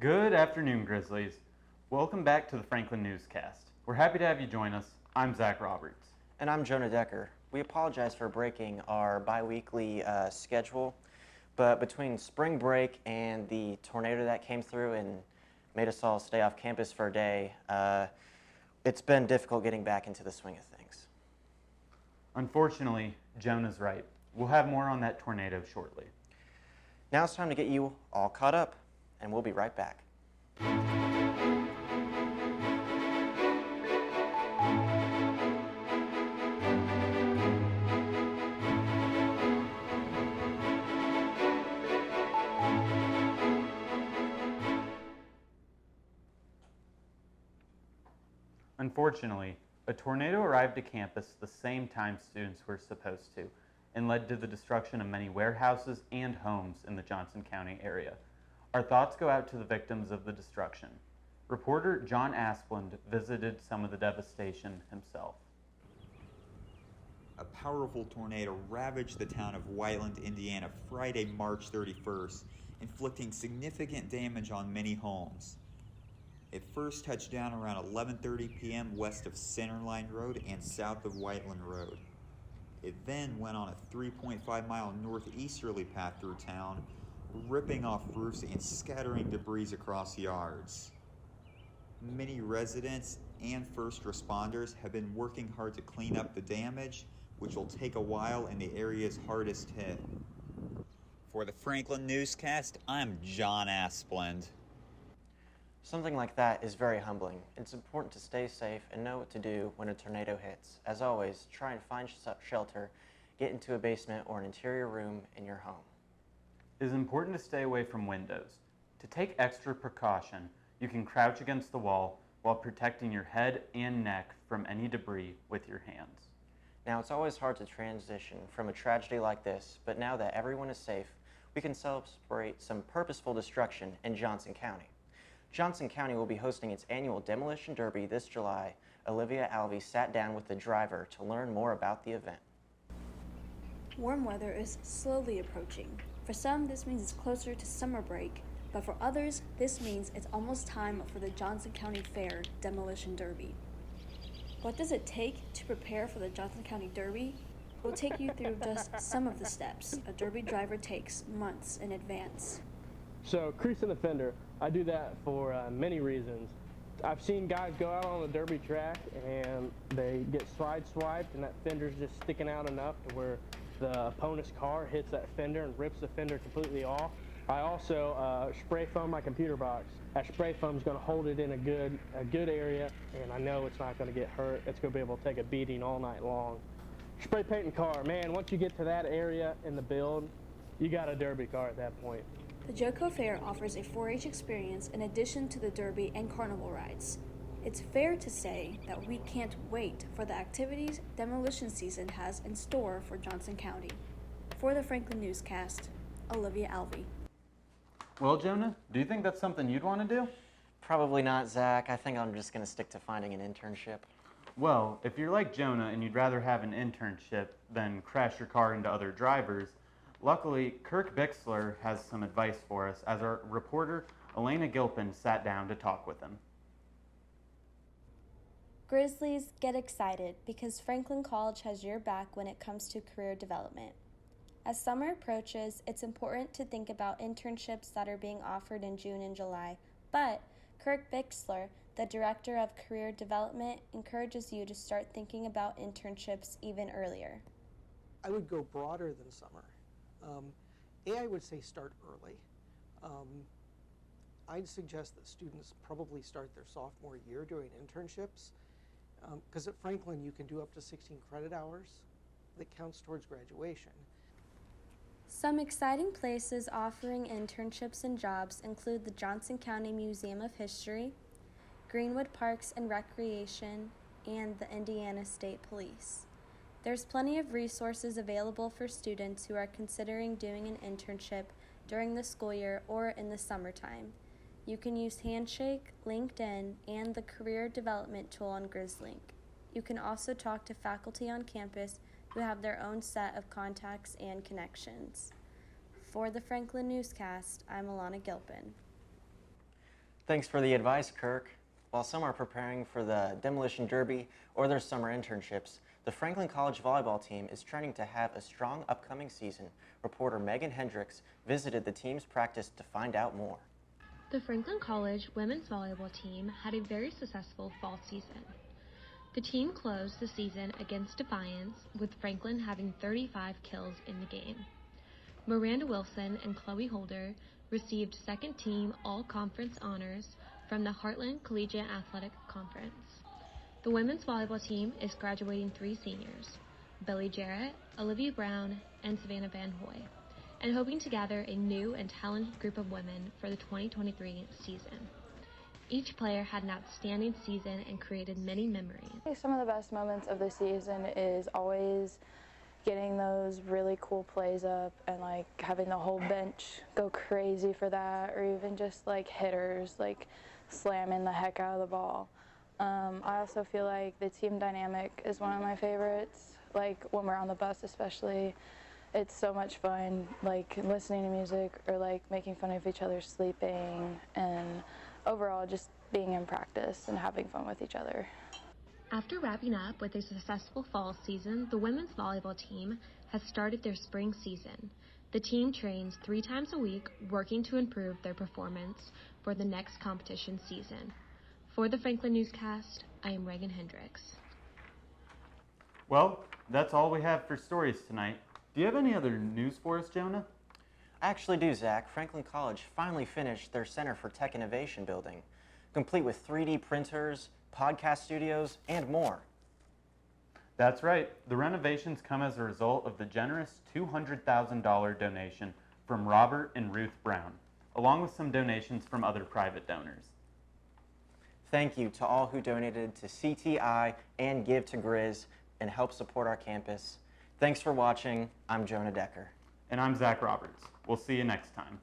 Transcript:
Good afternoon, Grizzlies. Welcome back to the Franklin Newscast. We're happy to have you join us. I'm Zach Roberts. And I'm Jonah Decker. We apologize for breaking our bi-weekly schedule, but between spring break and the tornado that came through and made us all stay off campus for a day, it's been difficult getting back into the swing of things. Unfortunately, Jonah's right. We'll have more on that tornado shortly. Now it's time to get you all caught up, and we'll be right back. Unfortunately, a tornado arrived to campus the same time students were supposed to and led to the destruction of many warehouses and homes in the Johnson County area. Our thoughts go out to the victims of the destruction. Reporter John Asplund visited some of the devastation himself. A powerful tornado ravaged the town of Whiteland, Indiana, Friday, March 31st, inflicting significant damage on many homes. It first touched down around 11:30 p.m. west of Centerline Road and south of Whiteland Road. It then went on a 3.5-mile northeasterly path through town, ripping off roofs and scattering debris across yards. Many residents and first responders have been working hard to clean up the damage, which will take a while in the areas hardest hit. For the Franklin Newscast, I'm John Asplund. Something like that is very humbling. It's important to stay safe and know what to do when a tornado hits. As always, try and find shelter, get into a basement or an interior room in your home. It is important to stay away from windows. To take extra precaution, you can crouch against the wall while protecting your head and neck from any debris with your hands. Now, it's always hard to transition from a tragedy like this, but now that everyone is safe, we can celebrate some purposeful destruction in Johnson County. Johnson County will be hosting its annual Demolition Derby this July. Olivia Alvey sat down with the driver to learn more about the event. Warm weather is slowly approaching. For some, this means it's closer to summer break, but for others, this means it's almost time for the Johnson County Fair Demolition Derby. What does it take to prepare for the Johnson County Derby? We'll take you through just some of the steps a derby driver takes months in advance. So, creasing the fender, I do that for many reasons. I've seen guys go out on the derby track and they get swiped and that fender's just sticking out enough to where the opponent's car hits that fender and rips the fender completely off. I also spray foam my computer box. That spray foam is going to hold it in a good area, and I know it's not going to get hurt. It's going to be able to take a beating all night long. Spray painting car, man, once you get to that area in the build, you got a derby car at that point. The Joco Fair offers a 4-H experience in addition to the derby and carnival rides. It's fair to say that we can't wait for the activities demolition season has in store for Johnson County. For the Franklin Newscast, Olivia Alvey. Well, Jonah, do you think that's something you'd want to do? Probably not, Zach. I think I'm just going to stick to finding an internship. Well, if you're like Jonah and you'd rather have an internship than crash your car into other drivers, luckily, Kirk Bixler has some advice for us as our reporter, Elena Gilpin, sat down to talk with him. Grizzlies, get excited because Franklin College has your back when it comes to career development. As summer approaches, it's important to think about internships that are being offered in June and July, but Kirk Bixler, the Director of Career Development, encourages you to start thinking about internships even earlier. I would go broader than summer. I would say start early. I'd suggest that students probably start their sophomore year doing internships, because at Franklin you can do up to 16 credit hours that counts towards graduation. Some exciting places offering internships and jobs include the Johnson County Museum of History, Greenwood Parks and Recreation, and the Indiana State Police. There's plenty of resources available for students who are considering doing an internship during the school year or in the summertime. You can use Handshake, LinkedIn, and the Career Development tool on GrizzLink. You can also talk to faculty on campus who have their own set of contacts and connections. For the Franklin Newscast, I'm Alana Gilpin. Thanks for the advice, Kirk. While some are preparing for the demolition derby or their summer internships, the Franklin College volleyball team is training to have a strong upcoming season. Reporter Megan Hendricks visited the team's practice to find out more. The Franklin College women's volleyball team had a very successful fall season. The team closed the season against Defiance, with Franklin having 35 kills in the game. Miranda Wilson and Chloe Holder received second team all-conference honors from the Heartland Collegiate Athletic Conference. The women's volleyball team is graduating 3 seniors, Billy Jarrett, Olivia Brown, and Savannah Van Hoy, and hoping to gather a new and talented group of women for the 2023 season. Each player had an outstanding season and created many memories. Some of the best moments of the season is always getting those really cool plays up and like having the whole bench go crazy for that, or even just like hitters like slamming the heck out of the ball. I also feel like the team dynamic is one of my favorites. Like when we're on the bus especially, it's so much fun, like listening to music or like making fun of each other sleeping, and overall just being in practice and having fun with each other. After wrapping up with a successful fall season, the women's volleyball team has started their spring season. The team trains 3 times a week, working to improve their performance for the next competition season. For the Franklin Newscast, I am Reagan Hendricks. Well, that's all we have for stories tonight. Do you have any other news for us, Jonah? I actually do, Zach. Franklin College finally finished their Center for Tech Innovation building, complete with 3D printers, podcast studios, and more. That's right. The renovations come as a result of the generous $200,000 donation from Robert and Ruth Brown, along with some donations from other private donors. Thank you to all who donated to CTI and Give to Grizz and help support our campus. Thanks for watching. I'm Jonah Decker. And I'm Zach Roberts. We'll see you next time.